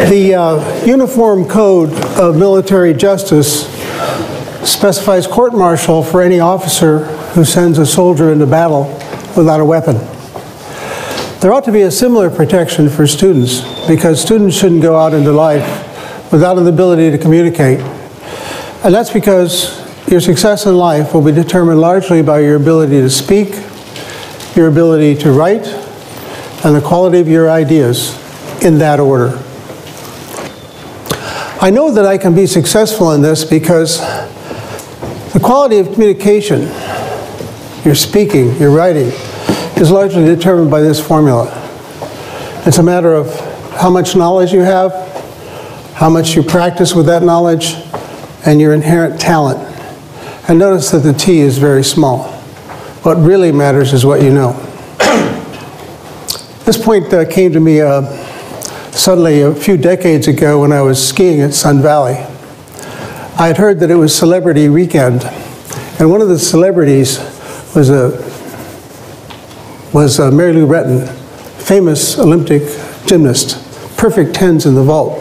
The Uniform Code of Military Justice specifies court-martial for any officer who sends a soldier into battle without a weapon. There ought to be a similar protection for students, because students shouldn't go out into life without an ability to communicate. And that's because your success in life will be determined largely by your ability to speak, your ability to write, and the quality of your ideas in that order. I know that I can be successful in this because the quality of communication, your speaking, your writing, is largely determined by this formula. It's a matter of how much knowledge you have, how much you practice with that knowledge, and your inherent talent. And notice that the T is very small. What really matters is what you know. This point came to me suddenly a few decades ago when I was skiing at Sun Valley. I had heard that it was Celebrity Weekend, and one of the celebrities was Mary Lou Retton, famous Olympic gymnast, perfect tens in the vault.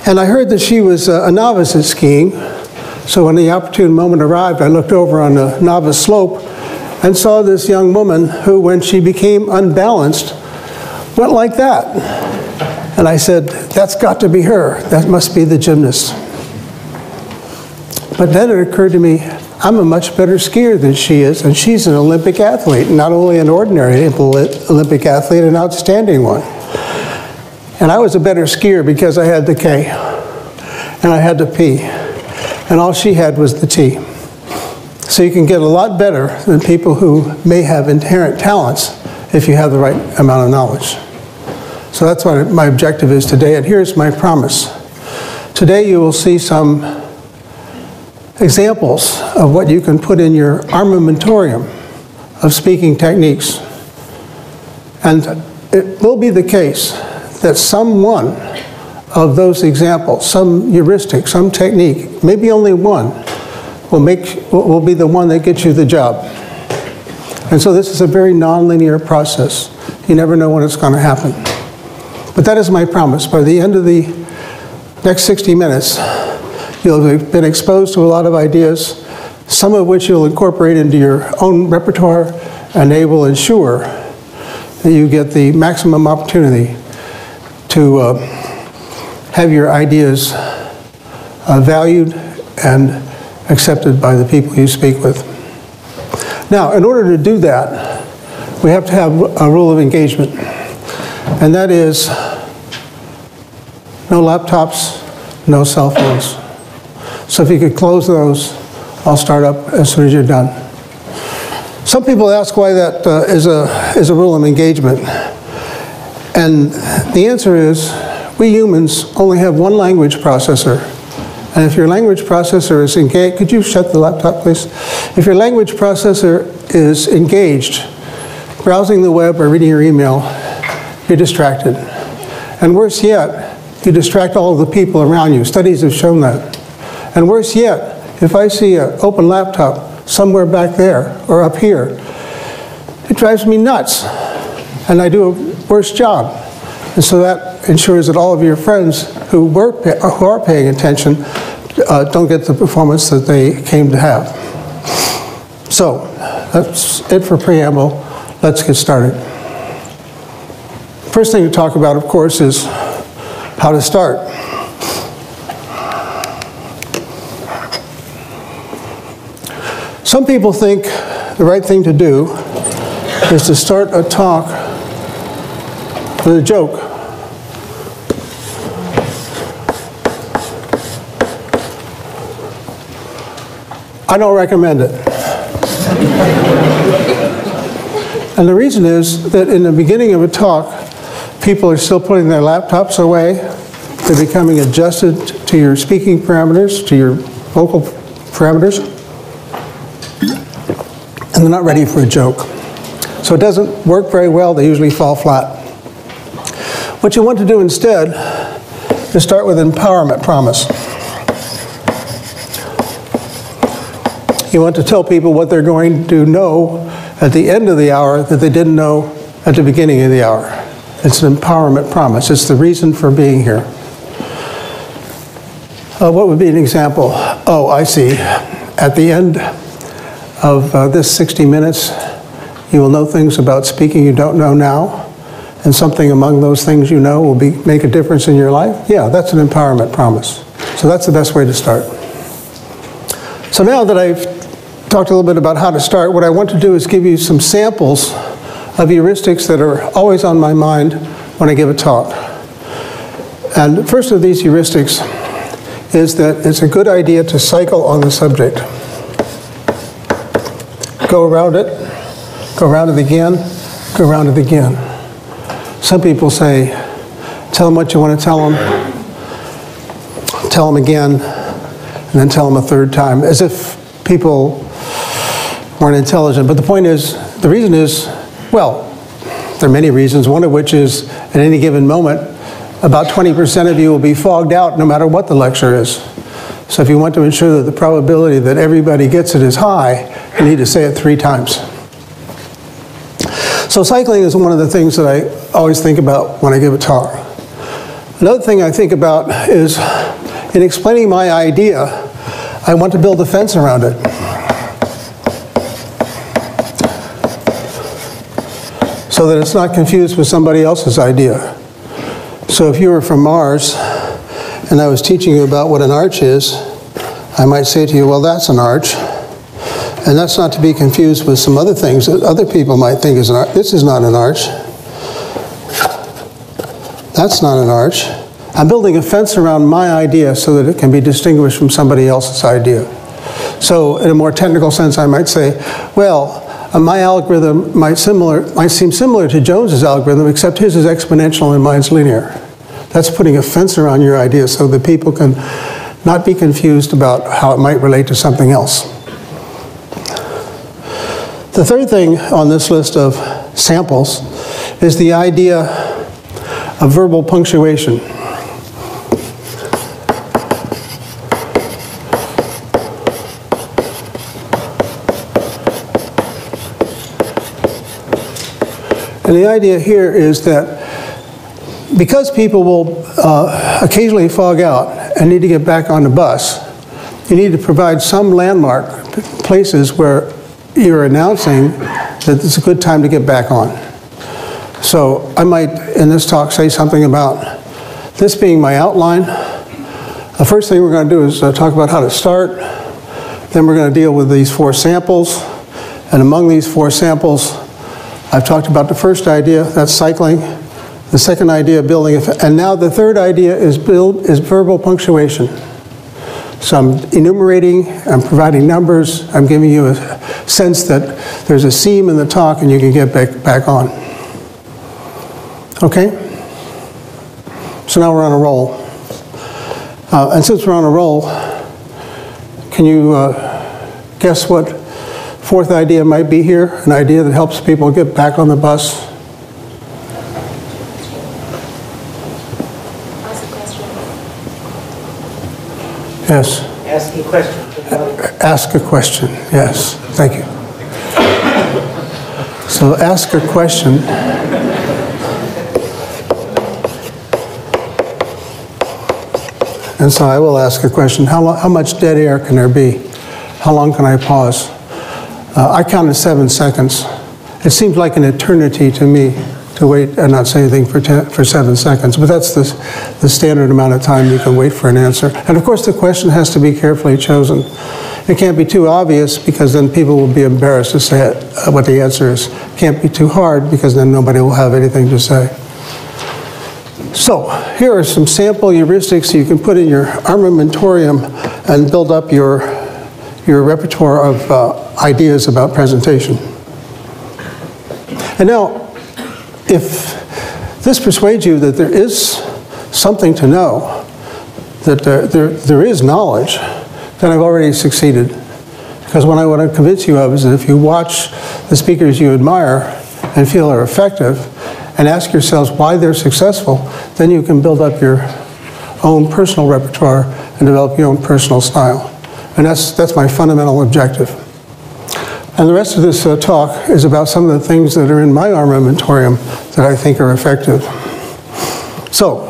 And I heard that she was a novice at skiing, so when the opportune moment arrived, I looked over on the novice slope and saw this young woman who, when she became unbalanced, went like that. And I said, that's got to be her. That must be the gymnast. But then it occurred to me, I'm a much better skier than she is, and she's an Olympic athlete, not only an ordinary Olympic athlete, an outstanding one. And I was a better skier because I had the K, and I had the P, and all she had was the T. So you can get a lot better than people who may have inherent talents if you have the right amount of knowledge. So that's what my objective is today, and here's my promise. Today you will see some examples of what you can put in your armamentarium of speaking techniques. And it will be the case that some one of those examples, some heuristic, some technique, maybe only one, will be the one that gets you the job. And so this is a very nonlinear process. You never know when it's going to happen. But that is my promise. By the end of the next 60 minutes, you'll have been exposed to a lot of ideas, some of which you'll incorporate into your own repertoire, and they will ensure that you get the maximum opportunity to have your ideas valued and accepted by the people you speak with. Now, in order to do that, we have to have a rule of engagement, and that is no laptops, no cell phones. So if you could close those, I'll start up as soon as you're done. Some people ask why that is a rule of engagement. And the answer is, we humans only have one language processor. And if your language processor is engaged, could you shut the laptop, please? If your language processor is engaged, browsing the web or reading your email, you're distracted. And worse yet, you distract all of the people around you. Studies have shown that. And worse yet, if I see an open laptop somewhere back there or up here, it drives me nuts. And I do a worse job. And so that ensures that all of your friends who are paying attention don't get the performance that they came to have. So that's it for preamble. Let's get started. First thing to talk about, of course, is how to start. Some people think the right thing to do is to start a talk with a joke. I don't recommend it. And the reason is that in the beginning of a talk, people are still putting their laptops away. They're becoming adjusted to your speaking parameters, to your vocal parameters. And they're not ready for a joke. So it doesn't work very well. They usually fall flat. What you want to do instead is start with an empowerment promise. You want to tell people what they're going to know at the end of the hour that they didn't know at the beginning of the hour. It's an empowerment promise. It's the reason for being here. What would be an example? Oh, I see. At the end of this 60 minutes, you will know things about speaking you don't know now, and something among those things you know will make a difference in your life. Yeah, that's an empowerment promise. So that's the best way to start. So now that I've talked a little bit about how to start, what I want to do is give you some samples of heuristics that are always on my mind when I give a talk. And the first of these heuristics is that it's a good idea to cycle on the subject. Go around it again, go around it again. Some people say, tell them what you want to tell them again, and then tell them a third time, as if people weren't intelligent. But the point is, the reason is, well, there are many reasons, one of which is at any given moment, about 20% of you will be fogged out no matter what the lecture is. So if you want to ensure that the probability that everybody gets it is high, you need to say it 3 times. So cycling is one of the things that I always think about when I give a talk. Another thing I think about is, in explaining my idea, I want to build a fence around it. So that it's not confused with somebody else's idea. So if you were from Mars, and I was teaching you about what an arch is, I might say to you, well, that's an arch. And that's not to be confused with some other things that other people might think is an arch. This is not an arch. That's not an arch. I'm building a fence around my idea so that it can be distinguished from somebody else's idea. So in a more technical sense, I might say, well, my algorithm might seem similar to Jones's algorithm, except his is exponential and mine's linear. That's putting a fence around your idea so that people can not be confused about how it might relate to something else. The third thing on this list of samples is the idea of verbal punctuation. And the idea here is that because people will occasionally fog out and need to get back on the bus, you need to provide some landmark places where you're announcing that it's a good time to get back on. So I might, in this talk, say something about this being my outline. The first thing we're going to do is talk about how to start. Then we're going to deal with these 4 samples. And among these 4 samples, I've talked about the first idea, that's cycling. The second idea, building, and now the third idea is verbal punctuation. So I'm enumerating, I'm providing numbers, I'm giving you a sense that there's a seam in the talk and you can get back on. Okay? So now we're on a roll. And since we're on a roll, can you guess what 4th idea might be here? An idea that helps people get back on the bus? Yes. Ask a question. Ask a question, yes. Thank you. So ask a question. And so I will ask a question. How much dead air can there be? How long can I pause? I counted 7 seconds. It seems like an eternity to me to wait and not say anything for 7 seconds, but that's the standard amount of time you can wait for an answer. And of course the question has to be carefully chosen. It can't be too obvious because then people will be embarrassed to say what the answer is. It can't be too hard because then nobody will have anything to say. So here are some sample heuristics you can put in your armamentarium and build up your repertoire of ideas about presentation. And now, if this persuades you that there is something to know, that there is knowledge, then I've already succeeded. Because what I want to convince you of is that if you watch the speakers you admire and feel are effective, and ask yourselves why they're successful, then you can build up your own personal repertoire and develop your own personal style. And that's my fundamental objective. And the rest of this talk is about some of the things that are in my armamentarium that I think are effective. So,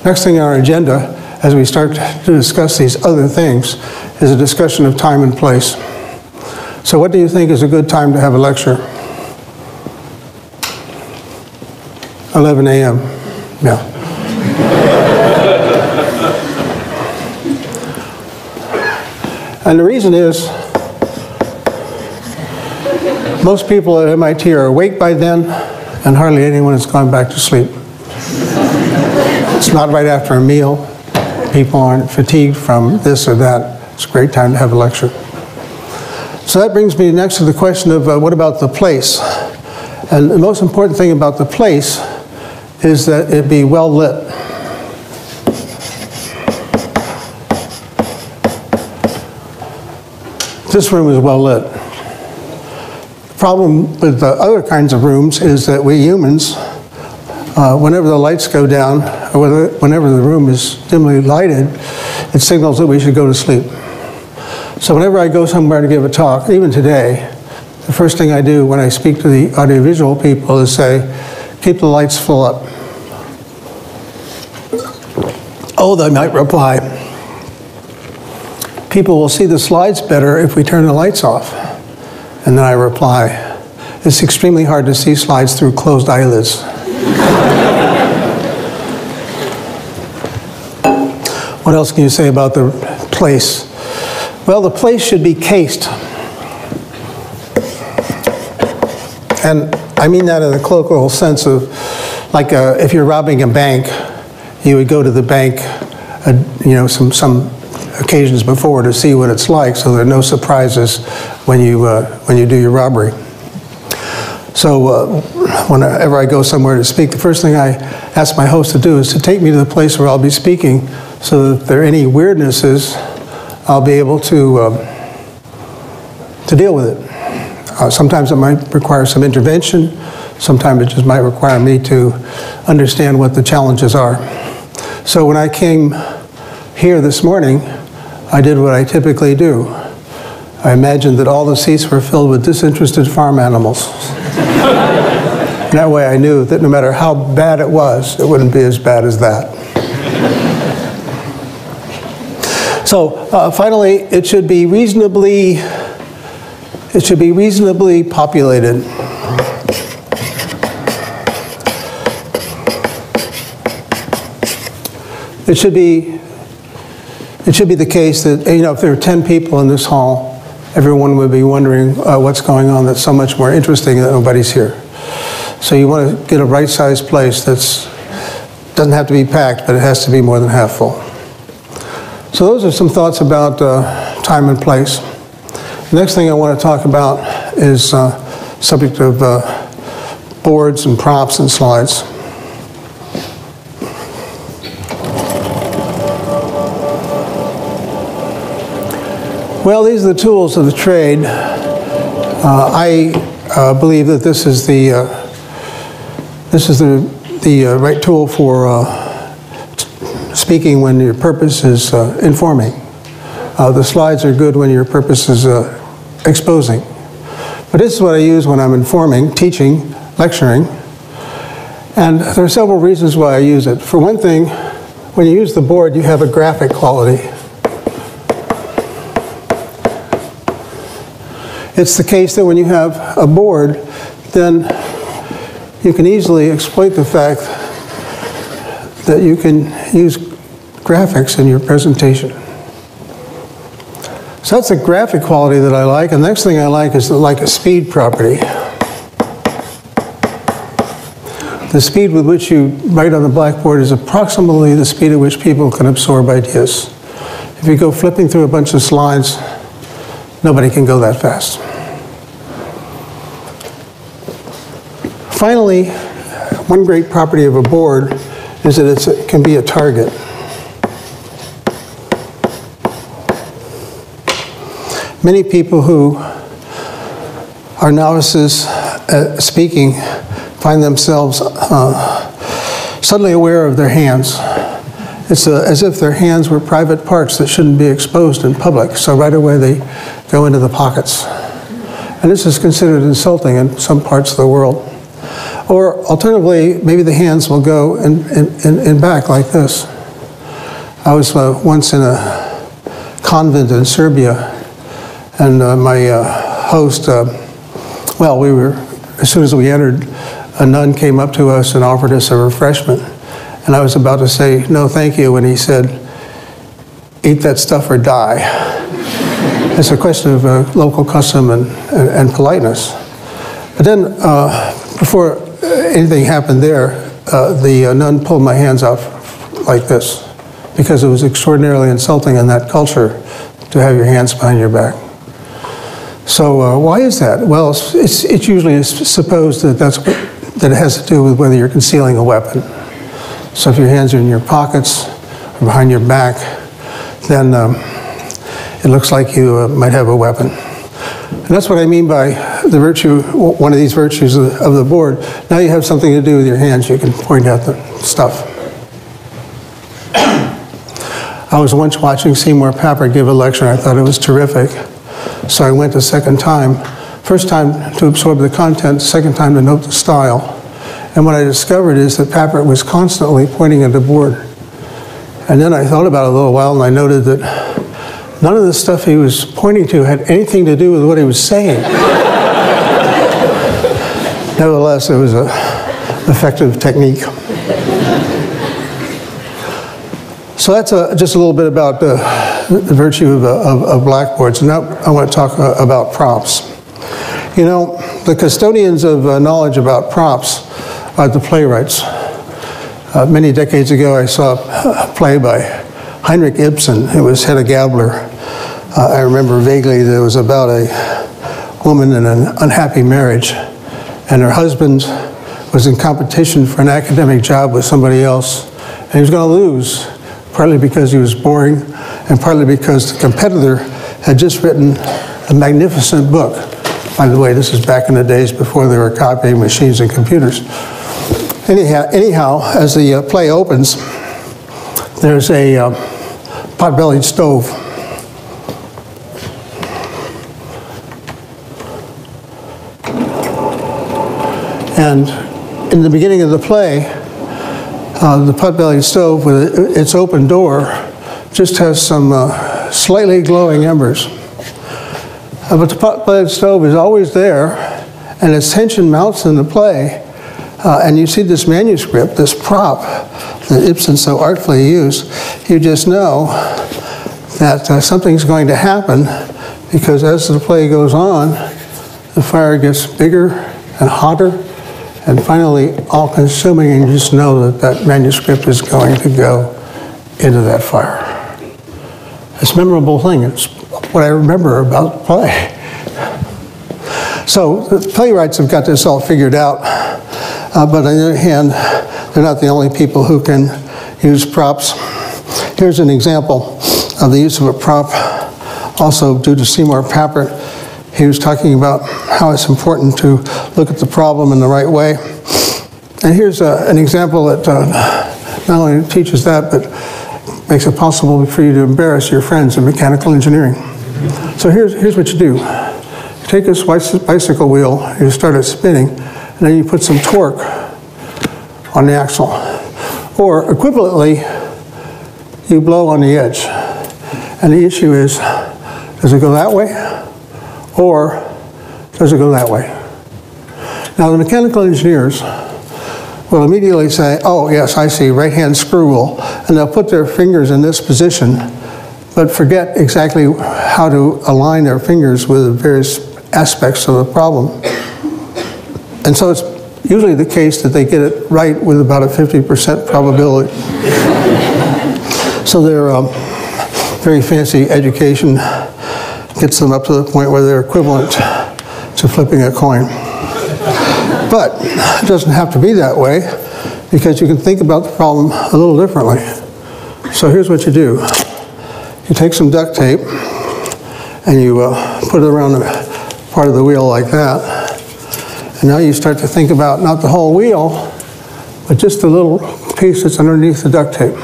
next thing on our agenda as we start to discuss these other things, is a discussion of time and place. So what do you think is a good time to have a lecture? 11 a.m. Yeah. And the reason is, most people at MIT are awake by then, and hardly anyone has gone back to sleep. It's not right after a meal. People aren't fatigued from this or that. It's a great time to have a lecture. So that brings me next to the question of what about the place? And the most important thing about the place is that it be well lit. This room is well lit. The problem with the other kinds of rooms is that we humans, whenever the lights go down, or whenever the room is dimly lighted, it signals that we should go to sleep. So whenever I go somewhere to give a talk, even today, the first thing I do when I speak to the audiovisual people is say, keep the lights full up. Oh, they might reply, people will see the slides better if we turn the lights off. And then I reply, it's extremely hard to see slides through closed eyelids. What else can you say about the place? Well, the place should be cased. And I mean that in the colloquial sense of, like if you're robbing a bank, you would go to the bank, some occasions before to see what it's like, so there are no surprises when you do your robbery. So whenever I go somewhere to speak, the first thing I ask my host to do is to take me to the place where I'll be speaking, so that if there are any weirdnesses, I'll be able to deal with it. Sometimes it might require some intervention. Sometimes it just might require me to understand what the challenges are. So when I came here this morning, I did what I typically do. I imagined that all the seats were filled with disinterested farm animals. That way I knew that no matter how bad it was, it wouldn't be as bad as that. So finally, it should be reasonably populated. It should be the case that, if there are 10 people in this hall, everyone would be wondering what's going on that's so much more interesting that nobody's here. So you want to get a right-sized place doesn't have to be packed, but it has to be more than half full. So those are some thoughts about time and place. The next thing I want to talk about is subject of boards and props and slides. Well, these are the tools of the trade. I believe that this is the right tool for speaking when your purpose is informing. The slides are good when your purpose is exposing. But this is what I use when I'm informing, teaching, lecturing. And there are several reasons why I use it. For one thing, when you use the board, you have a graphic quality. It's the case that when you have a board, then you can easily exploit the fact that you can use graphics in your presentation. So that's a graphic quality that I like. And the next thing I like is like a speed property. The speed with which you write on the blackboard is approximately the speed at which people can absorb ideas. If you go flipping through a bunch of slides, nobody can go that fast. Finally, one great property of a board is that it can be a target. Many people who are novices at speaking find themselves suddenly aware of their hands. It's as if their hands were private parts that shouldn't be exposed in public, so right away they go into the pockets. And this is considered insulting in some parts of the world. Or alternatively, maybe the hands will go in back like this. I was once in a convent in Serbia, and my host, well, we were, as soon as we entered, a nun came up to us and offered us a refreshment. And I was about to say, no, thank you, when he said, eat that stuff or die. It's a question of local custom and politeness. But then, before anything happened there, the nun pulled my hands off like this, because it was extraordinarily insulting in that culture to have your hands behind your back. So why is that? Well, it's usually supposed that that it has to do with whether you're concealing a weapon. So if your hands are in your pockets or behind your back, then it looks like you might have a weapon. And that's what I mean by the virtue, one of these virtues of the board. Now you have something to do with your hands. You can point out the stuff. I was once watching Seymour Papert give a lecture, and I thought it was terrific. So I went a second time. First time to absorb the content, second time to note the style. And what I discovered is that Papert was constantly pointing at the board. And then I thought about it a little while, and I noted that none of the stuff he was pointing to had anything to do with what he was saying. Nevertheless, it was an effective technique. So that's just a little bit about the virtue of blackboards. And now I want to talk about props. You know, the custodians of knowledge about props are the playwrights. Many decades ago, I saw a play by Heinrich Ibsen. It was Hedda Gabler. I remember vaguely that it was about a woman in an unhappy marriage, and her husband was in competition for an academic job with somebody else, and he was going to lose, partly because he was boring, and partly because the competitor had just written a magnificent book. By the way, this is back in the days before there were copying machines and computers. Anyhow, as the play opens, there's a pot-bellied stove. And in the beginning of the play, the pot-bellied stove with its open door just has some slightly glowing embers. But the pot-bellied stove is always there, and its tension mounts in the play, and you see this manuscript, this prop that Ibsen so artfully used. You just know that something's going to happen, because as the play goes on, the fire gets bigger and hotter, and finally all-consuming, and you just know that that manuscript is going to go into that fire. It's a memorable thing. It's what I remember about the play. So the playwrights have got this all figured out, but on the other hand, they're not the only people who can use props. Here's an example of the use of a prop, also due to Seymour Papert. He was talking about how it's important to look at the problem in the right way. And here's an example that not only teaches that, but makes it possible for you to embarrass your friends in mechanical engineering. So here's what you do. You take this bicycle wheel, you start it spinning, and then you put some torque on the axle. Or equivalently, you blow on the edge. And the issue is, does it go that way? Or does it go that way? Now the mechanical engineers will immediately say, oh yes, I see, right-hand screw rule, and they'll put their fingers in this position, but forget exactly how to align their fingers with the various aspects of the problem. And so it's usually the case that they get it right with about a 50% probability. So their very fancy education gets them up to the point where they're equivalent to flipping a coin. But it doesn't have to be that way, because you can think about the problem a little differently. So here's what you do. You take some duct tape and you put it around the part of the wheel like that. And now you start to think about not the whole wheel, but just the little piece that's underneath the duct tape.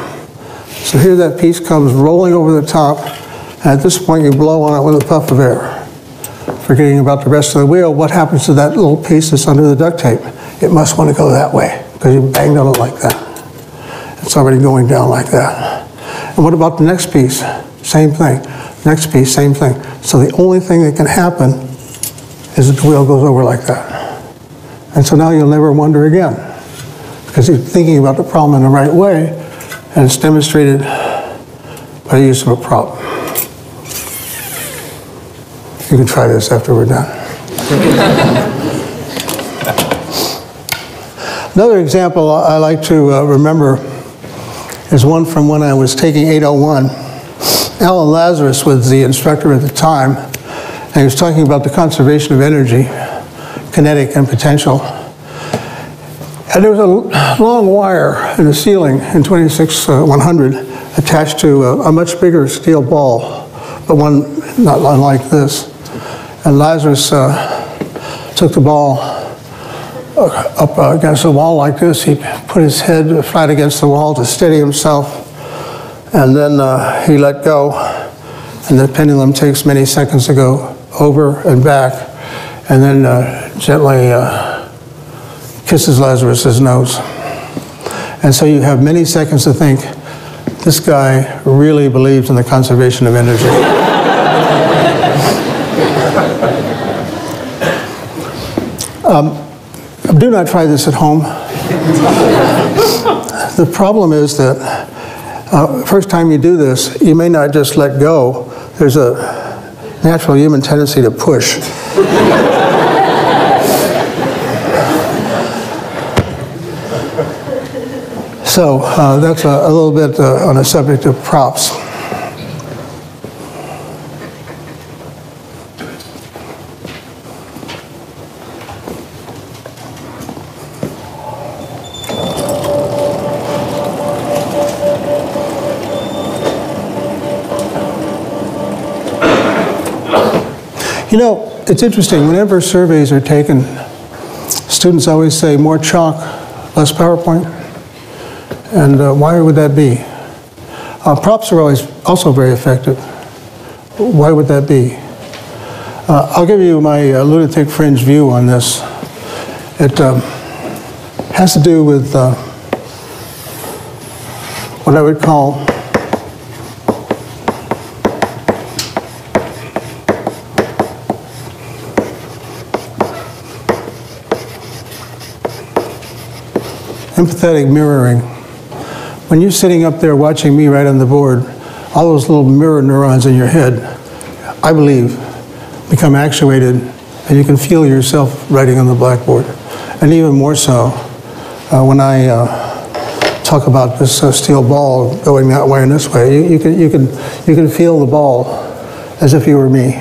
So here that piece comes rolling over the top, and at this point you blow on it with a puff of air. Forgetting about the rest of the wheel, what happens to that little piece that's under the duct tape? It must want to go that way, because you banged on it like that. It's already going down like that. And what about the next piece? Same thing. Next piece, same thing. So the only thing that can happen is that the wheel goes over like that. And so now you'll never wonder again, because you're thinking about the problem in the right way, and it's demonstrated by the use of a prop. You can try this after we're done. Another example I like to remember is one from when I was taking 801. Alan Lazarus was the instructor at the time, and he was talking about the conservation of energy, kinetic and potential. And there was a long wire in the ceiling in 26100 attached to a much bigger steel ball, but one not unlike this. And Lazarus took the ball up against the wall like this. He put his head flat against the wall to steady himself, and then he let go, and the pendulum takes many seconds to go over and back, and then gently kisses Lazarus's nose. And so you have many seconds to think, this guy really believes in the conservation of energy. Do not try this at home. The problem is that first time you do this, you may not just let go. There's a natural human tendency to push. So that's a little bit on the subject of props. You know, it's interesting, whenever surveys are taken, students always say more chalk, less PowerPoint. And why would that be? Props are always also very effective. Why would that be? I'll give you my lunatic fringe view on this. It has to do with what I would call empathetic mirroring. When you're sitting up there watching me write on the board, all those little mirror neurons in your head, I believe, become actuated, and you can feel yourself writing on the blackboard. And even more so, when I talk about this steel ball going that way and this way, you can feel the ball as if you were me.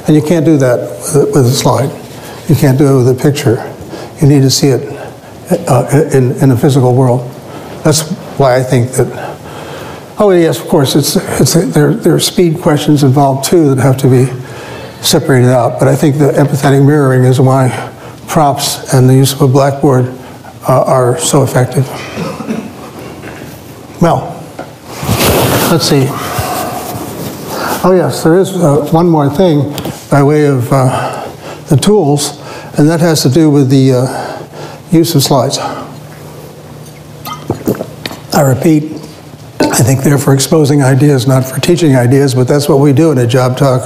And you can't do that with a slide. You can't do it with a picture. You need to see it in the physical world. That's why I think that, oh yes, of course, there are speed questions involved too that have to be separated out, but I think the empathetic mirroring is why props and the use of a blackboard are so effective. Well, let's see. Oh yes, there is one more thing by way of the tools, and that has to do with the use of slides. I repeat, I think they're for exposing ideas, not for teaching ideas, but that's what we do in a job talk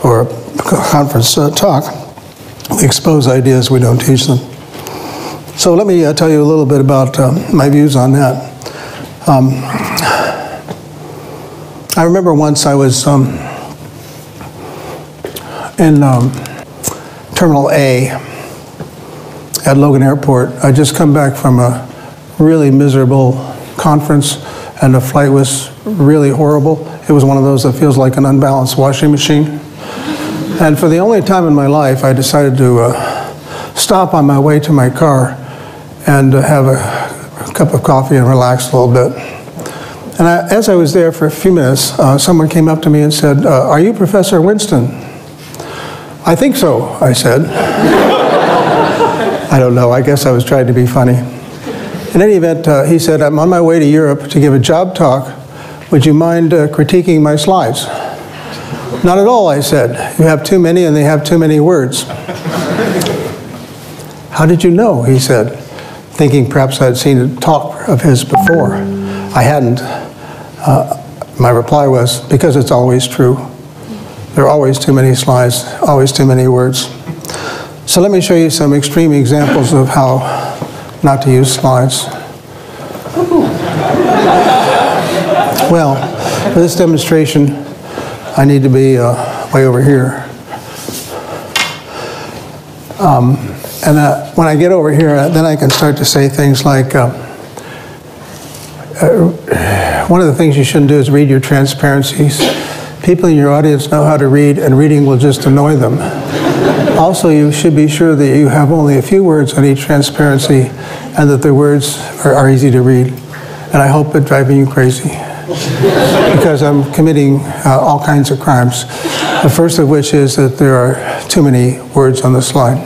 or a conference talk. We expose ideas, we don't teach them. So let me tell you a little bit about my views on that. I remember once I was in Terminal A at Logan Airport. I'd just come back from a really miserable conference, and the flight was really horrible. It was one of those that feels like an unbalanced washing machine. And for the only time in my life, I decided to stop on my way to my car and have a cup of coffee and relax a little bit. And as I was there for a few minutes, someone came up to me and said, "Are you Professor Winston?" "I think so," I said. I don't know, I guess I was trying to be funny. In any event, he said, "I'm on my way to Europe to give a job talk. Would you mind critiquing my slides?" "Not at all," I said. "You have too many and they have too many words." "How did you know?" he said, thinking perhaps I'd seen a talk of his before. I hadn't. My reply was, because it's always true. There are always too many slides, always too many words. So let me show you some extreme examples of how not to use slides. Well, for this demonstration, I need to be way over here. And when I get over here, then I can start to say things like, one of the things you shouldn't do is read your transparencies. People in your audience know how to read, and reading will just annoy them. Also, you should be sure that you have only a few words on each transparency and that the words are easy to read. And I hope it's driving you crazy because I'm committing all kinds of crimes. The first of which is that there are too many words on the slide.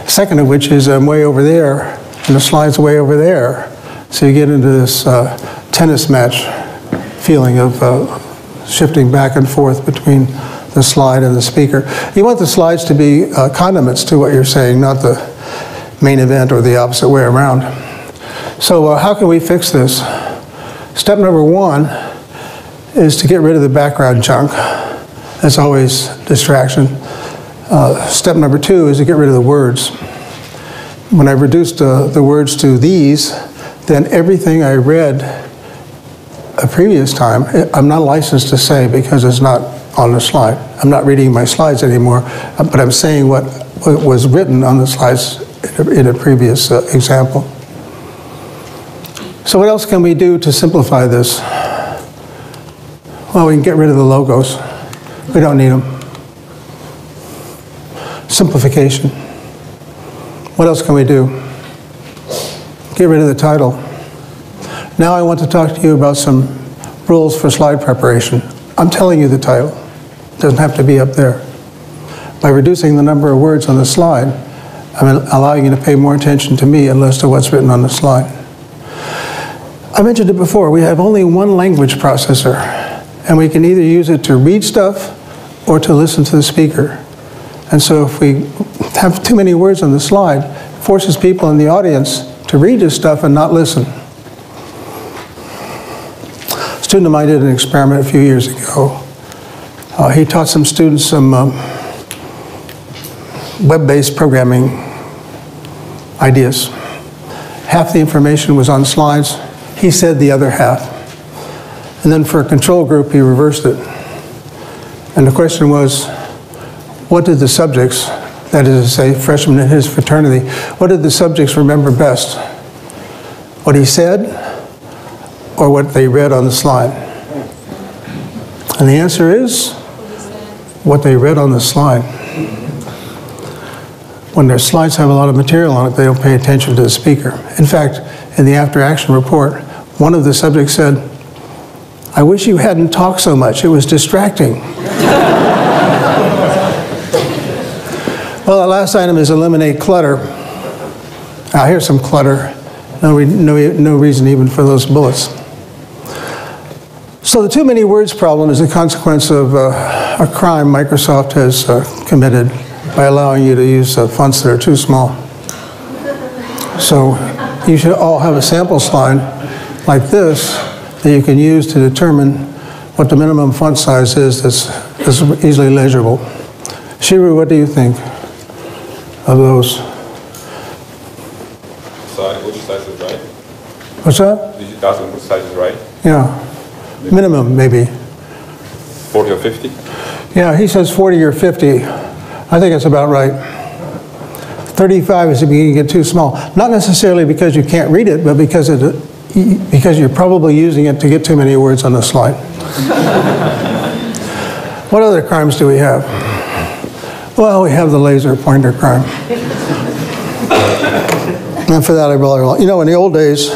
Second of which is I'm way over there and the slide's way over there. So you get into this tennis match feeling of shifting back and forth between the slide and the speaker. You want the slides to be condiments to what you're saying, not the main event or the opposite way around. So how can we fix this? Step number one is to get rid of the background junk. That's always distraction. Step number two is to get rid of the words. When I've reduced the words to these, then everything I read a previous time, I'm not licensed to say because it's not on the slide. I'm not reading my slides anymore, but I'm saying what was written on the slides in a previous example. So what else can we do to simplify this? Well, we can get rid of the logos. We don't need them. Simplification. What else can we do? Get rid of the title. Now I want to talk to you about some rules for slide preparation. I'm telling you the title. It doesn't have to be up there. By reducing the number of words on the slide, I'm allowing you to pay more attention to me and less to what's written on the slide. I mentioned it before, we have only one language processor, and we can either use it to read stuff or to listen to the speaker. And so if we have too many words on the slide, it forces people in the audience to read this stuff and not listen. A student of mine did an experiment a few years ago. He taught some students some web-based programming ideas. Half the information was on slides. He said the other half. And then for a control group, he reversed it. And the question was, what did the subjects, that is to say, freshmen in his fraternity, what did the subjects remember best? What he said or what they read on the slide? And the answer is what they read on the slide. When their slides have a lot of material on it, they don't pay attention to the speaker. In fact, in the after-action report, one of the subjects said, "I wish you hadn't talked so much. It was distracting." Well, the last item is eliminate clutter. Now, here's some clutter. No reason even for those bullets. So the too many words problem is a consequence of a crime Microsoft has committed by allowing you to use fonts that are too small. So you should all have a sample slide like this that you can use to determine what the minimum font size is that's easily legible. Shiru, what do you think of those? Which size is right? What's that? Did you ask them which size is right? Yeah. Minimum, maybe. 40 or 50? Yeah, he says 40 or 50. I think it's about right. 35 is beginning to get too small. Not necessarily because you can't read it, but because you're probably using it to get too many words on the slide. What other crimes do we have? Well, we have the laser pointer crime. And for that, I really, you know, in the old days,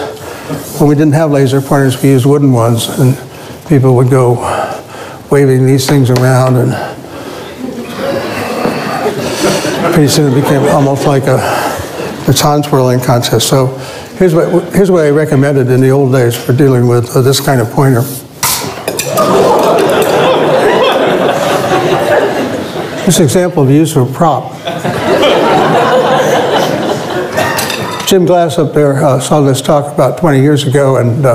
when we didn't have laser pointers, we used wooden ones, and people would go waving these things around, and pretty soon it became almost like a baton twirling contest. So here's what I recommended in the old days for dealing with this kind of pointer. This example of use of a prop. Jim Glass up there saw this talk about 20 years ago, and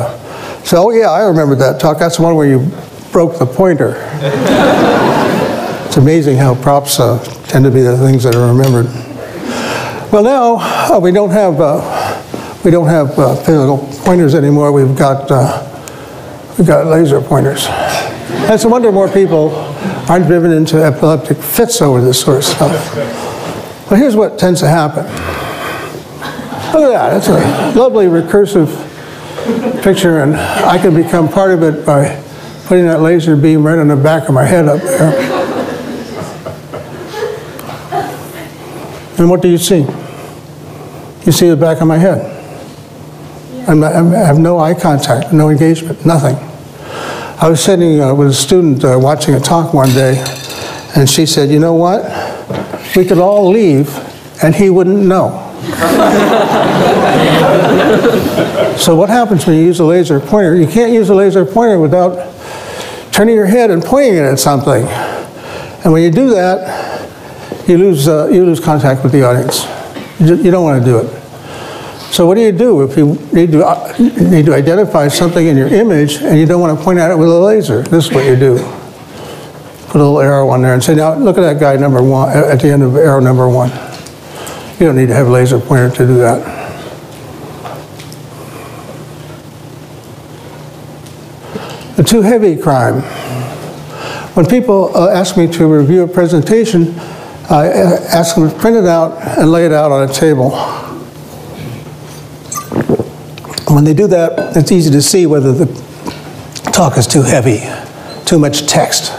So, oh yeah, I remember that talk. That's the one where you broke the pointer. It's amazing how props tend to be the things that are remembered. Well, now we don't have physical pointers anymore. We've got laser pointers. And it's a wonder more people aren't driven into epileptic fits over this sort of stuff. But here's what tends to happen. Look at that. It's a lovely recursive picture, and I can become part of it by putting that laser beam right on the back of my head up there. And what do you see? You see the back of my head. I have no eye contact, no engagement, nothing. I was sitting with a student watching a talk one day, and she said, you know what? We could all leave, and he wouldn't know. So what happens when you use a laser pointer? You can't use a laser pointer without turning your head and pointing it at something. And when you do that, you lose contact with the audience. You don't want to do it. So what do you do if you need to identify something in your image and you don't want to point at it with a laser? This is what you do. Put a little arrow on there and say, now look at that guy number 1 at the end of arrow number 1. You don't need to have a laser pointer to do that. The too heavy crime. When people ask me to review a presentation, I ask them to print it out and lay it out on a table. When they do that, it's easy to see whether the talk is too heavy, too much text,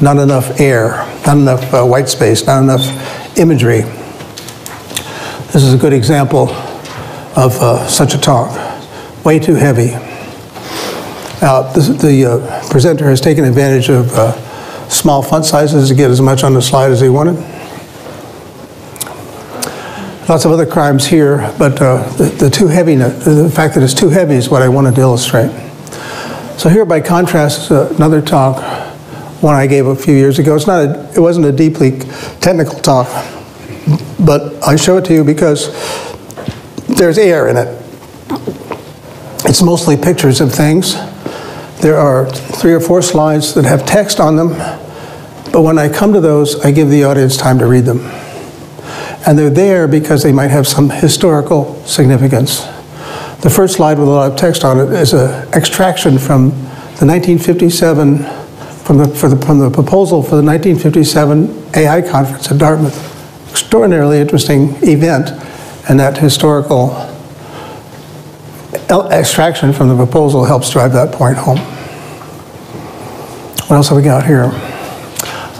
not enough air, not enough white space, not enough imagery. This is a good example of such a talk. Way too heavy. The presenter has taken advantage of small font sizes to get as much on the slide as he wanted. Lots of other crimes here, but the fact that it's too heavy is what I wanted to illustrate. So here, by contrast, is another talk, one I gave a few years ago. It wasn't a deeply technical talk, but I show it to you because there's air in it. It's mostly pictures of things. There are 3 or 4 slides that have text on them, but when I come to those, I give the audience time to read them. And they're there because they might have some historical significance. The first slide with a lot of text on it is an extraction from the 1957, from the proposal for the 1957 AI conference at Dartmouth. Extraordinarily interesting event, and that historical extraction from the proposal helps drive that point home. What else have we got here?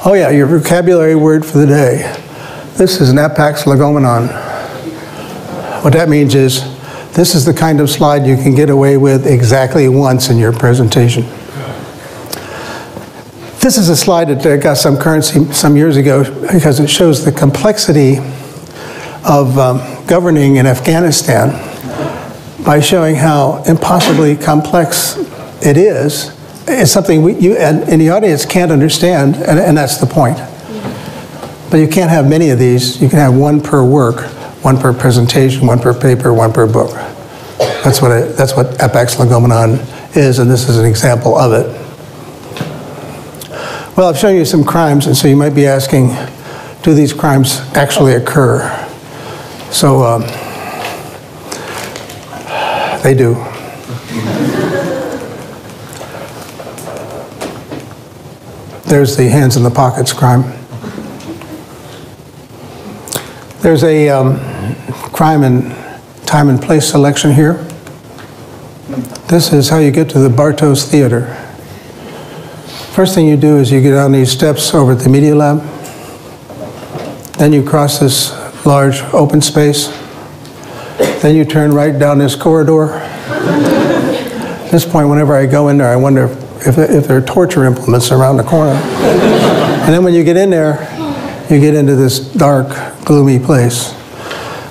Oh yeah, your vocabulary word for the day. This is napax legomenon. What that means is, this is the kind of slide you can get away with exactly once in your presentation. This is a slide that got some currency some years ago because it shows the complexity of governing in Afghanistan by showing how impossibly complex it is. It's something you and the audience can't understand, and that's the point. But you can't have many of these. You can have 1 per work, 1 per presentation, 1 per paper, 1 per book. That's what napax legomenon is, and this is an example of it. Well, I've shown you some crimes, and so you might be asking, do these crimes actually occur? So they do. There's the hands in the pockets crime. There's a crime in time and place selection here. This is how you get to the Bartos Theater. First thing you do is you get down these steps over at the Media Lab. Then you cross this large open space. Then you turn right down this corridor. At this point, whenever I go in there, I wonder if there are torture implements around the corner. And then when you get in there, you get into this dark, gloomy place.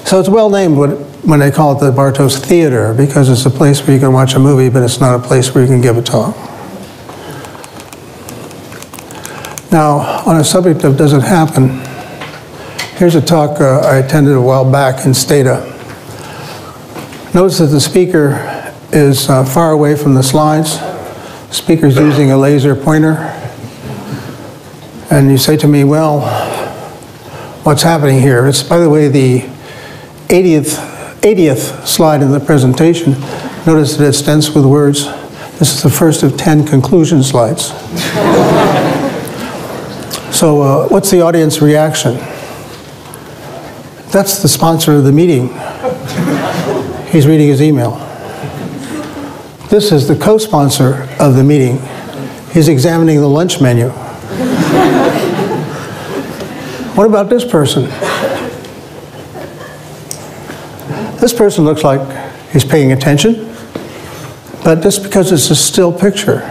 So it's well named when they call it the Bartos Theater, because it's a place where you can watch a movie, but it's not a place where you can give a talk. Now, on a subject of does it happen, here's a talk I attended a while back in Stata. Notice that the speaker is far away from the slides. The speaker's using a laser pointer. And you say to me, well, what's happening here? It's, by the way, the 80th slide in the presentation. Notice that it's dense with words. This is the first of 10 conclusion slides. So what's the audience reaction? That's the sponsor of the meeting. He's reading his email. This is the co-sponsor of the meeting. He's examining the lunch menu. What about this person? This person looks like he's paying attention, but just because it's a still picture,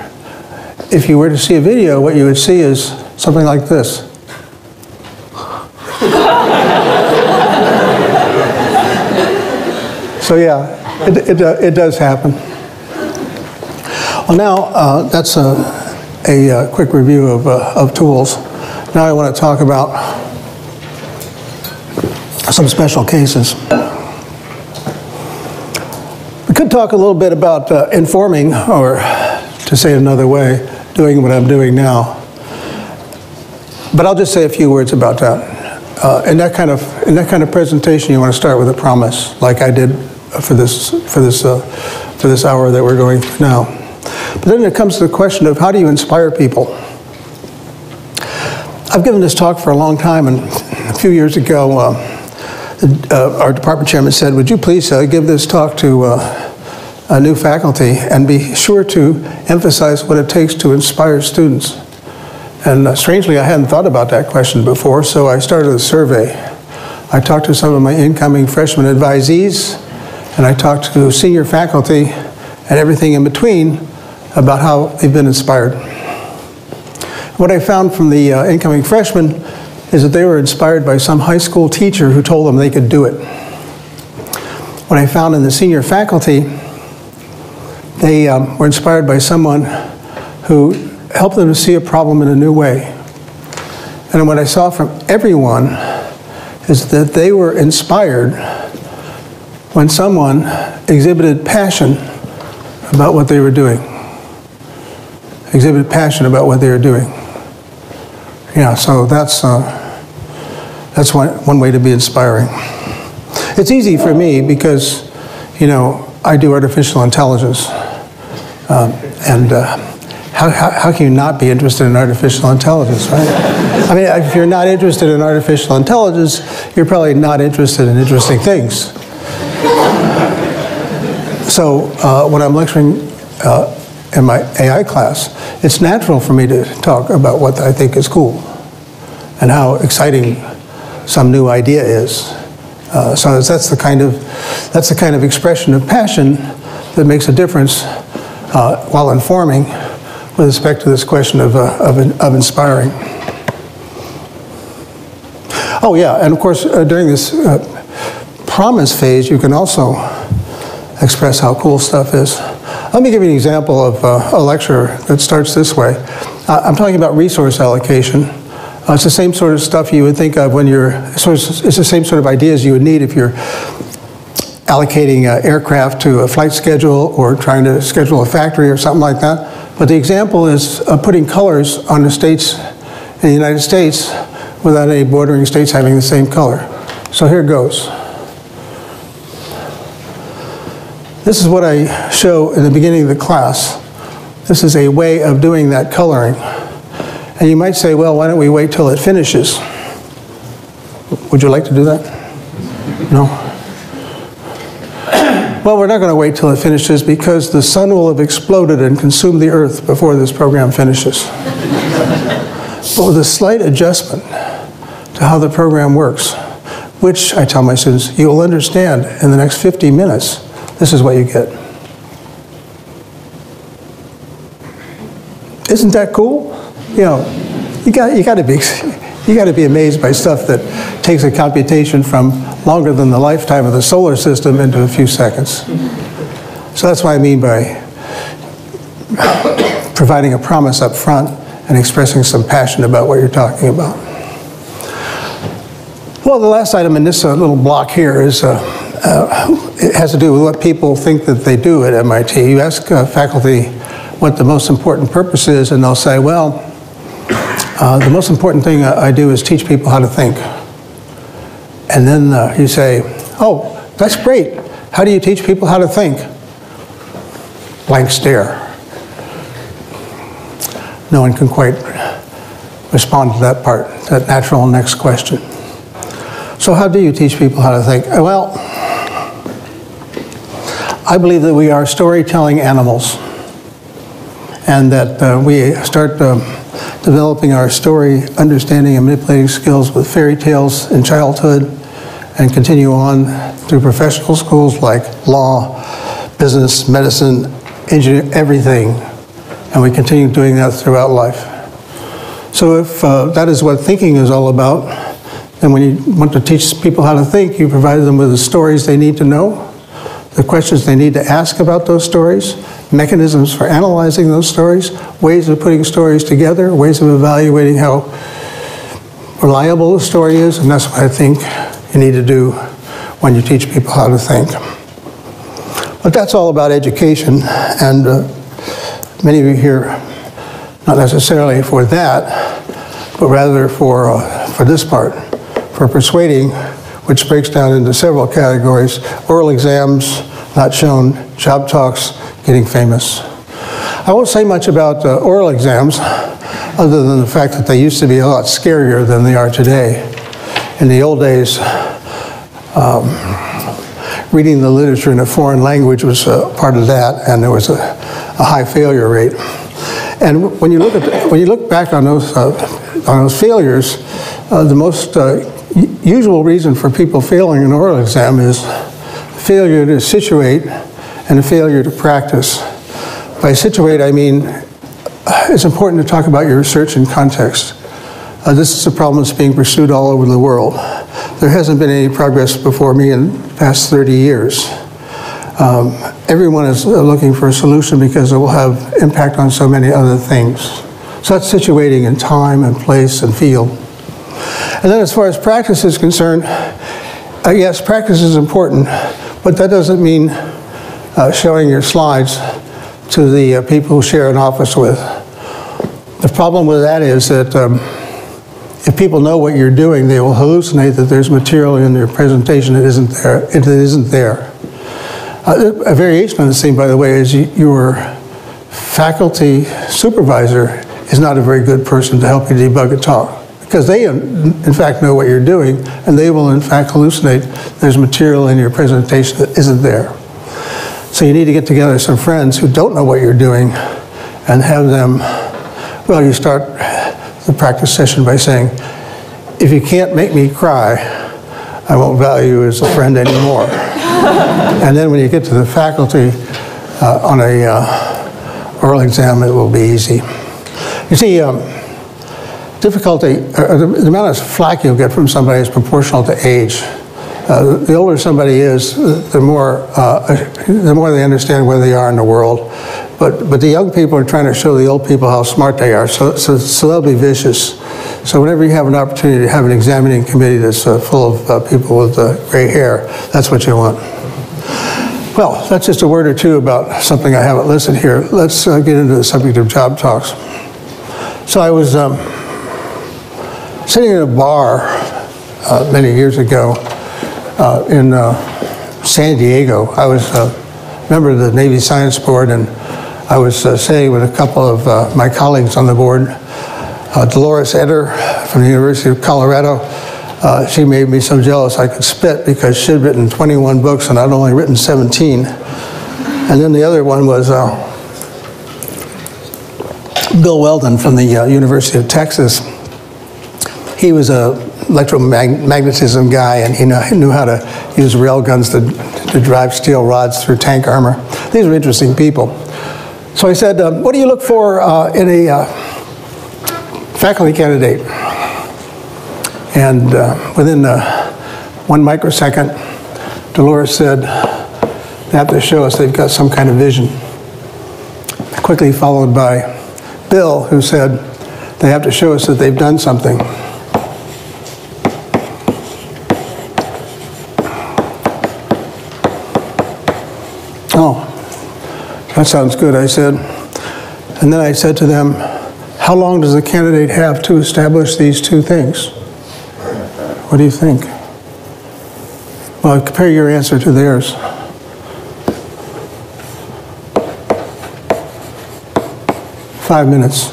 if you were to see a video, what you would see is something like this. So yeah, it does happen. Well, now that's a quick review of tools. Now I want to talk about some special cases. We could talk a little bit about informing, or to say it another way, doing what I'm doing now. But I'll just say a few words about that. In that kind of presentation, you want to start with a promise, like I did for this hour that we're going through now. But then it comes to the question of how do you inspire people? I've given this talk for a long time, and a few years ago, our department chairman said, would you please give this talk to a new faculty and be sure to emphasize what it takes to inspire students. And strangely, I hadn't thought about that question before, so I started a survey. I talked to some of my incoming freshman advisees, and I talked to senior faculty and everything in between about how they've been inspired. What I found from the incoming freshmen is that they were inspired by some high school teacher who told them they could do it. What I found in the senior faculty, they were inspired by someone who helped them to see a problem in a new way. And what I saw from everyone is that they were inspired when someone exhibited passion about what they were doing. Exhibited passion about what they were doing. Yeah, so that's one way to be inspiring. It's easy for me because, you know, I do artificial intelligence. How can you not be interested in artificial intelligence, right? I mean, if you're not interested in artificial intelligence, you're probably not interested in interesting things. So when I'm lecturing in my AI class, it's natural for me to talk about what I think is cool and how exciting some new idea is. So that's the kind of expression of passion that makes a difference while informing with respect to this question of inspiring. Oh yeah, and of course during this promise phase, you can also express how cool stuff is. Let me give you an example of a lecture that starts this way. I'm talking about resource allocation. It's the same sort of stuff you would think of when it's the same sort of ideas you would need if you're allocating aircraft to a flight schedule or trying to schedule a factory or something like that. But the example is putting colors on the states in the United States without any bordering states having the same color. So here goes. This is what I show in the beginning of the class. This is a way of doing that coloring. And you might say, well, why don't we wait till it finishes? Would you like to do that? No? Well, we're not going to wait till it finishes because the sun will have exploded and consumed the earth before this program finishes. But with a slight adjustment to how the program works, which I tell my students, you will understand in the next 50 minutes, this is what you get. Isn't that cool? You know, you got to be amazed by stuff that takes a computation from longer than the lifetime of the solar system into a few seconds. So that's what I mean by providing a promise up front and expressing some passion about what you're talking about. Well, the last item in this little block here is it has to do with what people think that they do at MIT. You ask faculty what the most important purpose is, and they'll say, well, the most important thing I do is teach people how to think. And then you say, oh, that's great. How do you teach people how to think? Blank stare. No one can quite respond to that part, that natural next question. So how do you teach people how to think? Well, I believe that we are storytelling animals, and that we start developing our story understanding and manipulating skills with fairy tales in childhood and continue on through professional schools like law, business, medicine, engineering, everything. And we continue doing that throughout life. So if that is what thinking is all about, then when you want to teach people how to think, you provide them with the stories they need to know, the questions they need to ask about those stories, mechanisms for analyzing those stories, ways of putting stories together, ways of evaluating how reliable the story is, and that's what I think you need to do when you teach people how to think. But that's all about education, and many of you here, not necessarily for that, but rather for this part, for persuading, which breaks down into several categories: oral exams, not shown, job talks, getting famous. I won't say much about oral exams, other than the fact that they used to be a lot scarier than they are today. In the old days, reading the literature in a foreign language was part of that, and there was a high failure rate. And when you look back on those failures, the most usual reason for people failing an oral exam is failure to situate and a failure to practice. By situate, I mean it's important to talk about your research in context. This is a problem that's being pursued all over the world. There hasn't been any progress before me in the past 30 years. Everyone is looking for a solution because it will have impact on so many other things. So that's situating in time and place and field. And then as far as practice is concerned, yes, practice is important, but that doesn't mean showing your slides to the people who share an office with. The problem with that is that if people know what you're doing, they will hallucinate that there's material in their presentation that isn't there. It isn't there. A variation on the same, by the way, is your faculty supervisor is not a very good person to help you debug a talk, because they, in fact, know what you're doing, and they will, in fact, hallucinate there's material in your presentation that isn't there. So you need to get together some friends who don't know what you're doing and have them, well, you start the practice session by saying, if you can't make me cry, I won't value you as a friend anymore. And then when you get to the faculty on a oral exam, it will be easy. You see, difficulty, the amount of flack you'll get from somebody is proportional to age. The older somebody is, the more they understand where they are in the world. But the young people are trying to show the old people how smart they are, so they'll be vicious. So whenever you have an opportunity to have an examining committee that's full of people with gray hair, that's what you want. Well, that's just a word or two about something I haven't listed here. Let's get into the subject of job talks. So I was sitting in a bar many years ago in San Diego. I was a member of the Navy Science Board, and I was sitting with a couple of my colleagues on the board. Dolores Eder from the University of Colorado. She made me so jealous I could spit because she'd written 21 books and I'd only written 17. And then the other one was Bill Weldon from the University of Texas. He was a electromagnetism guy, and he knew how to use rail guns to drive steel rods through tank armor. These were interesting people. So I said, what do you look for in a faculty candidate? And within 1 microsecond, Dolores said, they have to show us they've got some kind of vision. Quickly followed by Bill, who said, they have to show us that they've done something. Oh, that sounds good, I said. And then I said to them, how long does the candidate have to establish these two things? What do you think? Well, compare your answer to theirs. Five minutes.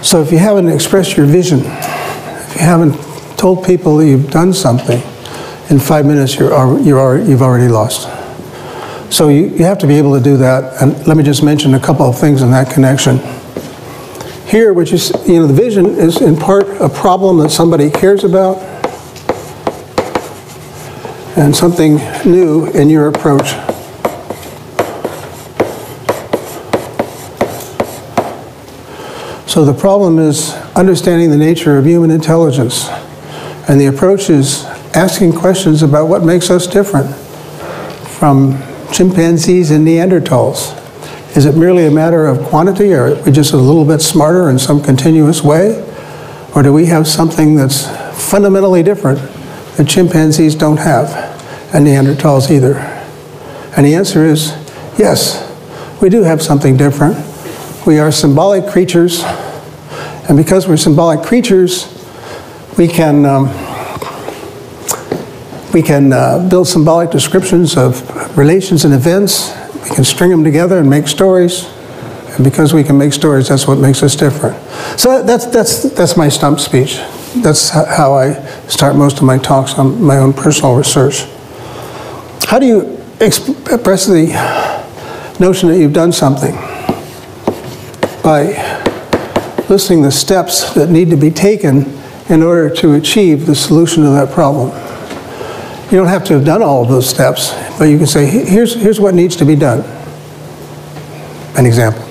So if you haven't expressed your vision, if you haven't told people that you've done something, in 5 minutes you've already lost. So you have to be able to do that. And let me just mention a couple of things in that connection. Here, which is, the vision is in part a problem that somebody cares about and something new in your approach. So the problem is understanding the nature of human intelligence. And the approach is asking questions about what makes us different from chimpanzees and Neanderthals. Is it merely a matter of quantity, or are we just a little bit smarter in some continuous way? Or do we have something that's fundamentally different that chimpanzees don't have, and Neanderthals either? And the answer is yes, we do have something different. We are symbolic creatures, and because we're symbolic creatures, we can build symbolic descriptions of relations and events. We can string them together and make stories. And because we can make stories, that's what makes us different. So that's my stump speech. That's how I start most of my talks on my own personal research. How do you express the notion that you've done something? By listing the steps that need to be taken in order to achieve the solution to that problem. You don't have to have done all of those steps, but you can say, here's what needs to be done. An example.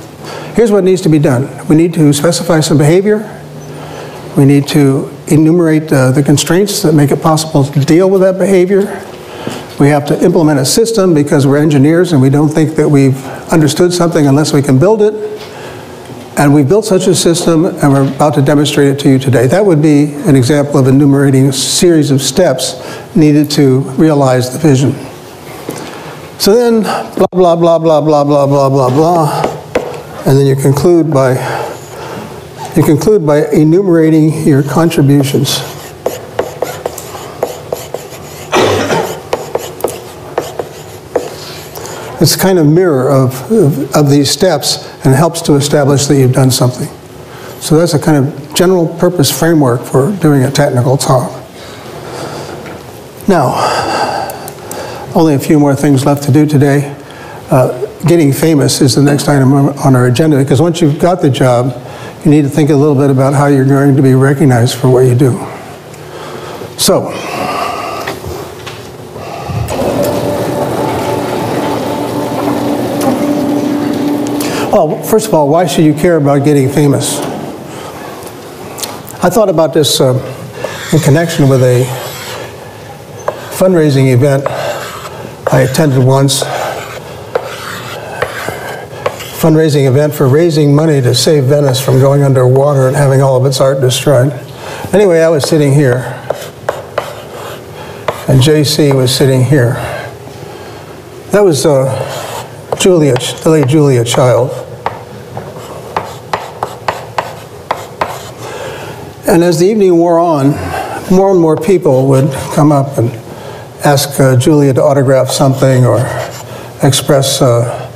Here's what needs to be done. We need to specify some behavior. We need to enumerate the constraints that make it possible to deal with that behavior. We have to implement a system because we're engineers and we don't think that we've understood something unless we can build it. And we've built such a system and we're about to demonstrate it to you today. That would be an example of enumerating a series of steps needed to realize the vision. So then, blah, blah, blah, blah, blah, blah, blah, blah, blah. And then you conclude by enumerating your contributions. It's a kind of mirror of these steps and helps to establish that you've done something. So that's a kind of general purpose framework for doing a technical talk. Now, only a few more things left to do today. Getting famous is the next item on our agenda, because once you've got the job, you need to think a little bit about how you're going to be recognized for what you do. So, well, first of all, why should you care about getting famous? I thought about this in connection with a fundraising event I attended once. Fundraising event for raising money to save Venice from going underwater and having all of its art destroyed. Anyway, I was sitting here, and JC was sitting here. That was Julia, the late Julia Child. And as the evening wore on, more and more people would come up and ask Julia to autograph something or express a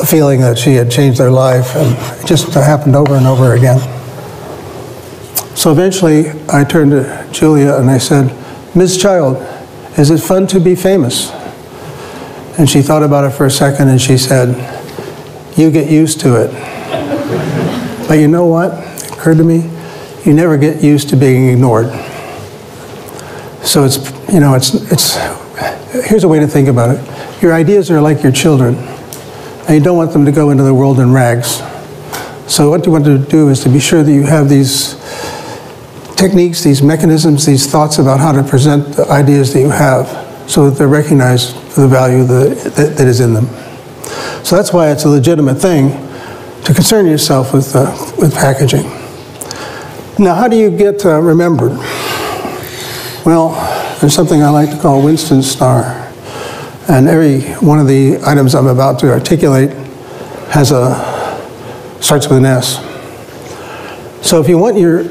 feeling that she had changed their life, and it just happened over and over again. So eventually I turned to Julia and I said, "Ms. Child, is it fun to be famous?" And she thought about it for a second and she said, "You get used to it." But you know what? It occurred to me, you never get used to being ignored. So here's a way to think about it. Your ideas are like your children, and you don't want them to go into the world in rags. So what you want to do is to be sure that you have these techniques, these mechanisms, these thoughts about how to present the ideas that you have so that they're recognized for the value that is in them. So that's why it's a legitimate thing to concern yourself with packaging. Now, how do you get remembered? Well, there's something I like to call Winston's star. And every one of the items I'm about to articulate starts with an S. So if you want your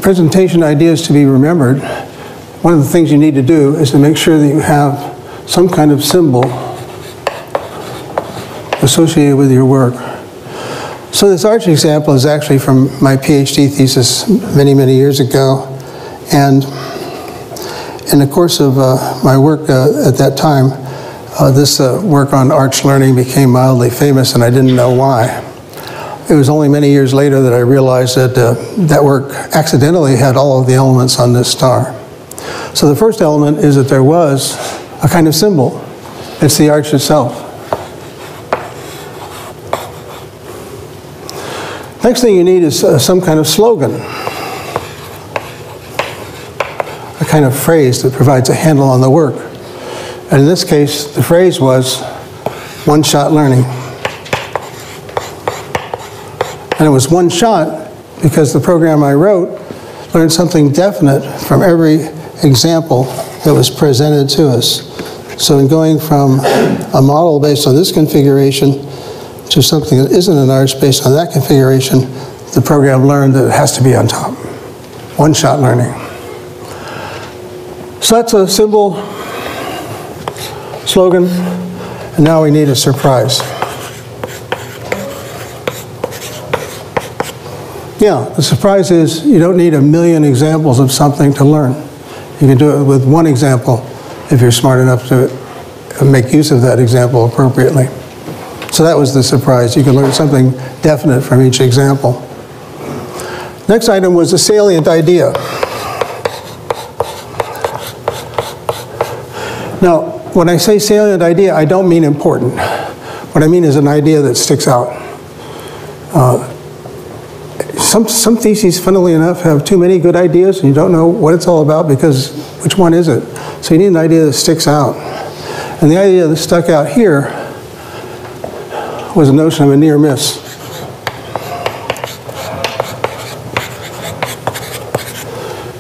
presentation ideas to be remembered, one of the things you need to do is to make sure that you have some kind of symbol associated with your work. So this arch example is actually from my PhD thesis many, many years ago. And in the course of my work at that time, this work on arch learning became mildly famous, and I didn't know why. It was only many years later that I realized that that work accidentally had all of the elements on this star. So the first element is that there was a kind of symbol. It's the arch itself. Next thing you need is some kind of slogan, a kind of phrase that provides a handle on the work. And in this case, the phrase was one-shot learning. And it was one shot because the program I wrote learned something definite from every example that was presented to us. So in going from a model based on this configuration to something that isn't an arch based on that configuration, the program learned that it has to be on top. One-shot learning. So that's a symbol, slogan, and now we need a surprise. Yeah, the surprise is you don't need a million examples of something to learn. You can do it with one example if you're smart enough to make use of that example appropriately. So that was the surprise. You can learn something definite from each example. Next item was a salient idea. Now, when I say salient idea, I don't mean important. What I mean is an idea that sticks out. Some theses, funnily enough, have too many good ideas, and you don't know what it's all about because which one is it? So you need an idea that sticks out. And the idea that stuck out here was the notion of a near miss.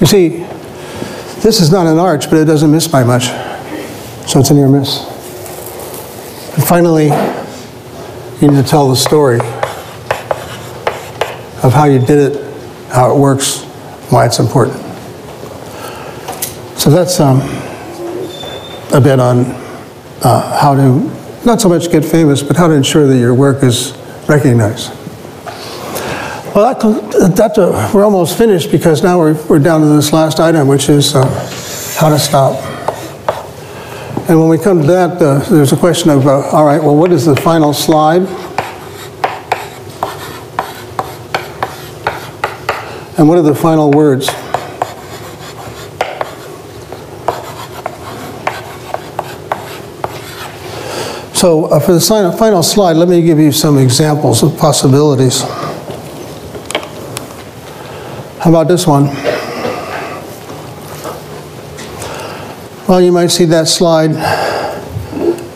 You see, this is not an arch, but it doesn't miss by much. So it's a near miss. And finally, you need to tell the story of how you did it, how it works, why it's important. So that's a bit on how to, not so much get famous, but how to ensure that your work is recognized. Well, we're almost finished because now we're down to this last item, which is how to stop. And when we come to that, there's a question of, all right, well, what is the final slide? And what are the final words? So for the final slide, let me give you some examples of possibilities. How about this one? Well, you might see that slide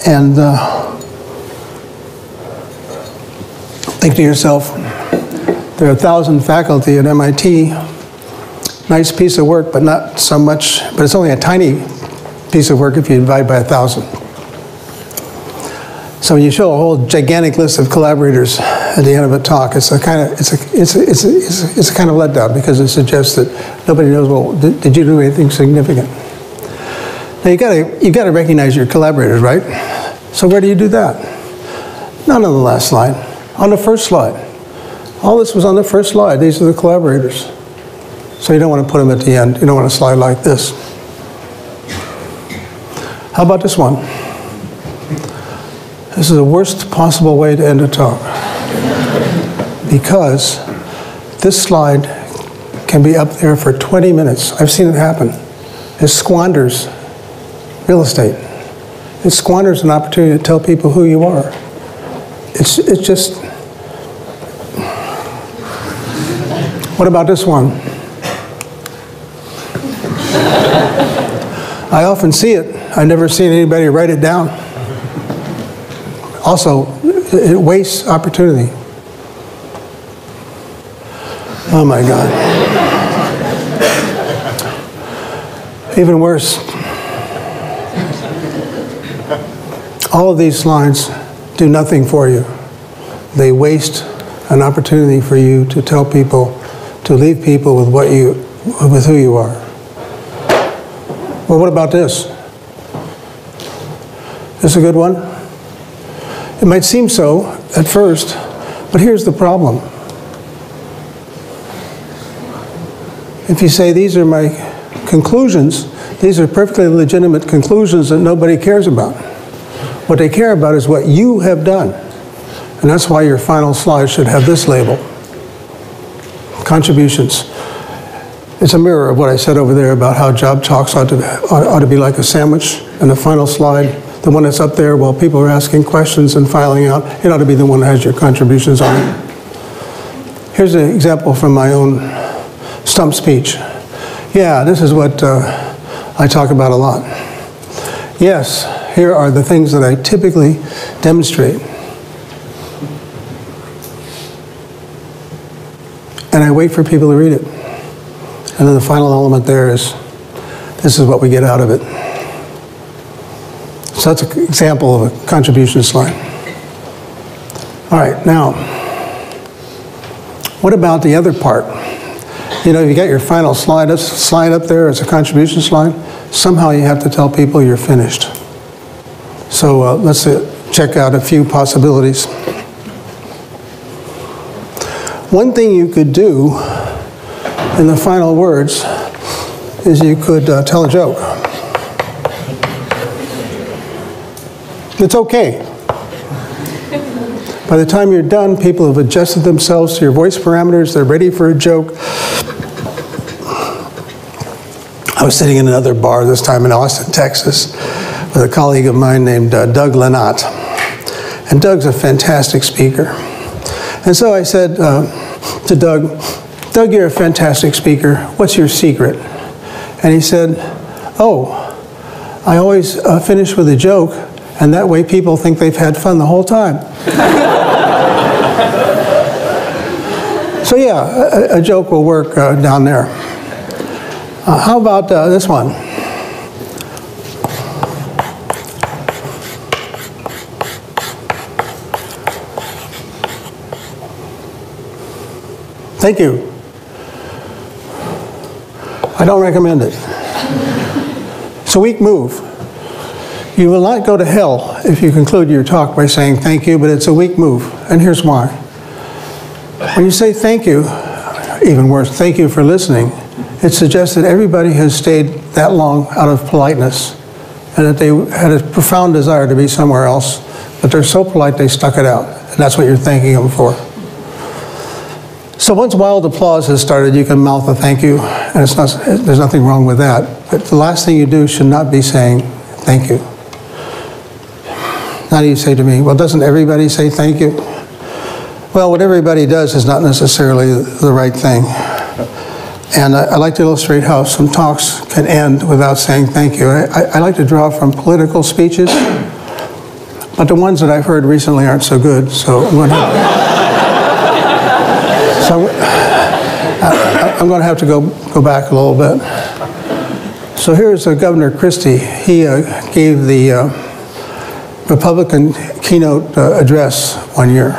and think to yourself, there are 1,000 faculty at MIT. Nice piece of work, but not so much, but it's only a tiny piece of work if you divide by 1,000. So when you show a whole gigantic list of collaborators at the end of a talk, it's a kind of letdown because it suggests that nobody knows, well, did you do anything significant? Now you gotta recognize your collaborators, right? So where do you do that? Not on the last slide, on the first slide. All this was on the first slide. These are the collaborators. So you don't want to put them at the end. You don't want to slide like this. How about this one? This is the worst possible way to end a talk. Because this slide can be up there for 20 minutes. I've seen it happen. It squanders real estate. It squanders an opportunity to tell people who you are. It's just... What about this one? I often see it. I've never seen anybody write it down. Also, it wastes opportunity. Oh my God. Even worse. All of these slides do nothing for you. They waste an opportunity for you to tell people, to leave people with with who you are. Well, what about this? This a good one? It might seem so at first, but here's the problem. If you say, these are my conclusions, these are perfectly legitimate conclusions that nobody cares about. What they care about is what you have done. And that's why your final slide should have this label: contributions. It's a mirror of what I said over there about how job talks ought to be like a sandwich. And the final slide, the one that's up there while people are asking questions and filing out, it ought to be the one that has your contributions on it. Here's an example from my own stump speech. Yeah, this is what I talk about a lot. Yes, here are the things that I typically demonstrate. And I wait for people to read it. And then the final element there is, this is what we get out of it. So that's an example of a contribution slide. All right, now, what about the other part? You know, you got your final slide up there as a contribution slide. Somehow you have to tell people you're finished. So let's check out a few possibilities. One thing you could do in the final words is you could tell a joke. It's okay. By the time you're done, people have adjusted themselves to your voice parameters. They're ready for a joke. I was sitting in another bar, this time in Austin, Texas, with a colleague of mine named Doug Lenat. And Doug's a fantastic speaker. And so I said to Doug, Doug, you're a fantastic speaker. What's your secret? And he said, oh, I always finish with a joke, and that way people think they've had fun the whole time. So yeah, a joke will work down there. How about this one? Thank you. I don't recommend it. It's a weak move. You will not go to hell if you conclude your talk by saying thank you, but it's a weak move, and here's why. When you say thank you, even worse, thank you for listening, it suggests that everybody has stayed that long out of politeness and that they had a profound desire to be somewhere else, but they're so polite they stuck it out, and that's what you're thanking them for. So once wild applause has started, you can mouth a thank you, and there's nothing wrong with that. But the last thing you do should not be saying thank you. Now you say to me, well, doesn't everybody say thank you? Well, what everybody does is not necessarily the right thing. And I like to illustrate how some talks can end without saying thank you. I like to draw from political speeches, but the ones that I've heard recently aren't so good, so I'm going to have to go back a little bit. So here's Governor Christie. He gave the Republican keynote address one year.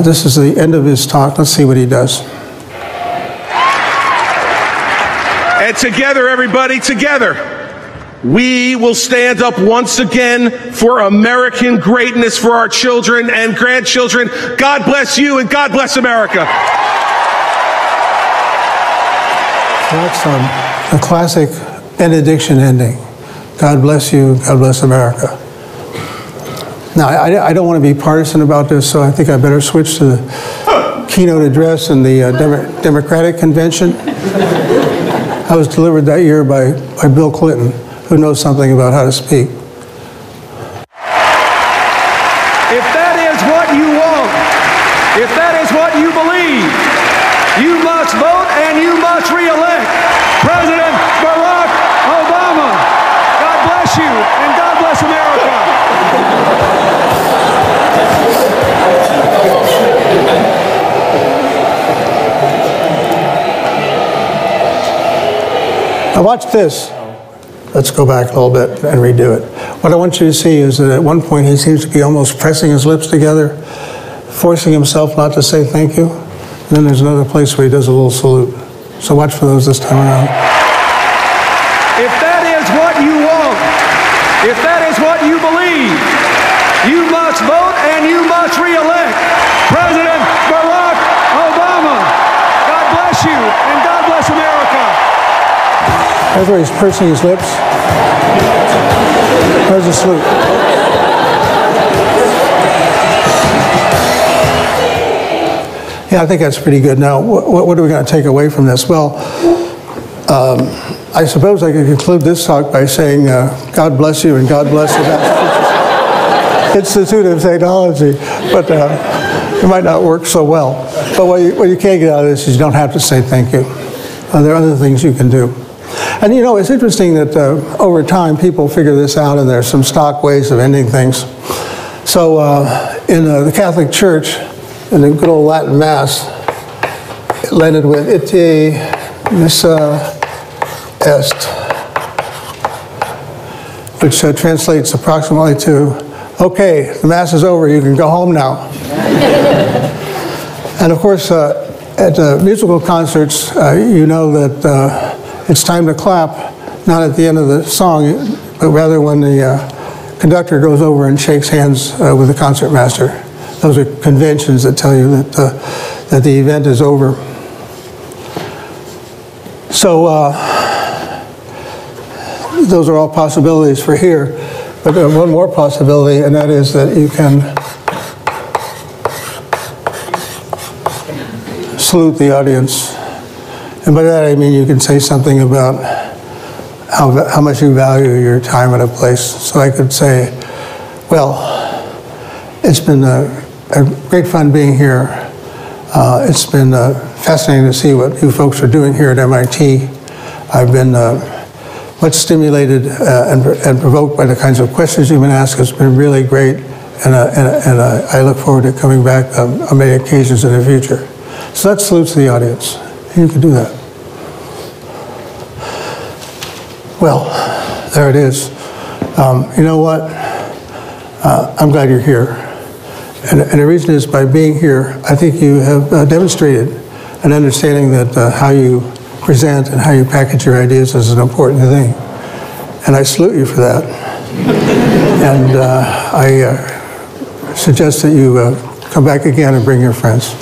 This is the end of his talk. Let's see what he does. And together, everybody, together, we will stand up once again for American greatness for our children and grandchildren. God bless you and God bless America. That's a classic benediction ending. God bless you, God bless America. Now, I don't want to be partisan about this, so I think I better switch to the keynote address in the Democratic Convention. I was delivered that year by Bill Clinton, who knows something about how to speak. If that is what you want, if that is what you believe, you must vote and you must re-elect President Barack Obama. God bless you and God bless America. Now watch this. Let's go back a little bit and redo it. What I want you to see is that at one point he seems to be almost pressing his lips together, forcing himself not to say thank you. And then there's another place where he does a little salute. So watch for those this time around. If that is what you want, if that is what you believe, you must vote and you must re-elect President Barack Obama. God bless you and God bless America. That's where he's pursing his lips. There's a salute. Yeah, I think that's pretty good. Now, what are we going to take away from this? Well, I suppose I could conclude this talk by saying, God bless you and God bless the Massachusetts Institute of Technology, but it might not work so well. But what you can get out of this is you don't have to say thank you. There are other things you can do. And you know, it's interesting that over time people figure this out, and there's some stock ways of ending things. So in the Catholic Church, in the good old Latin Mass, it landed with Ite Missa Est, which translates approximately to, okay, the Mass is over, you can go home now. And of course, at musical concerts, you know that it's time to clap, not at the end of the song, but rather when the conductor goes over and shakes hands with the concertmaster. Those are conventions that tell you that, that the event is over. So those are all possibilities for here. But one more possibility, and that is that you can salute the audience. And by that I mean you can say something about how much you value your time at a place. So I could say, well, it's been a great fun being here. It's been fascinating to see what you folks are doing here at MIT. I've been much stimulated and provoked by the kinds of questions you've been asked. It's been really great, and I look forward to coming back on many occasions in the future. So that salutes the audience. You can do that. Well, there it is. You know what? I'm glad you're here. And the reason is by being here, I think you have demonstrated an understanding that how you present and how you package your ideas is an important thing. And I salute you for that. And I suggest that you come back again and bring your friends.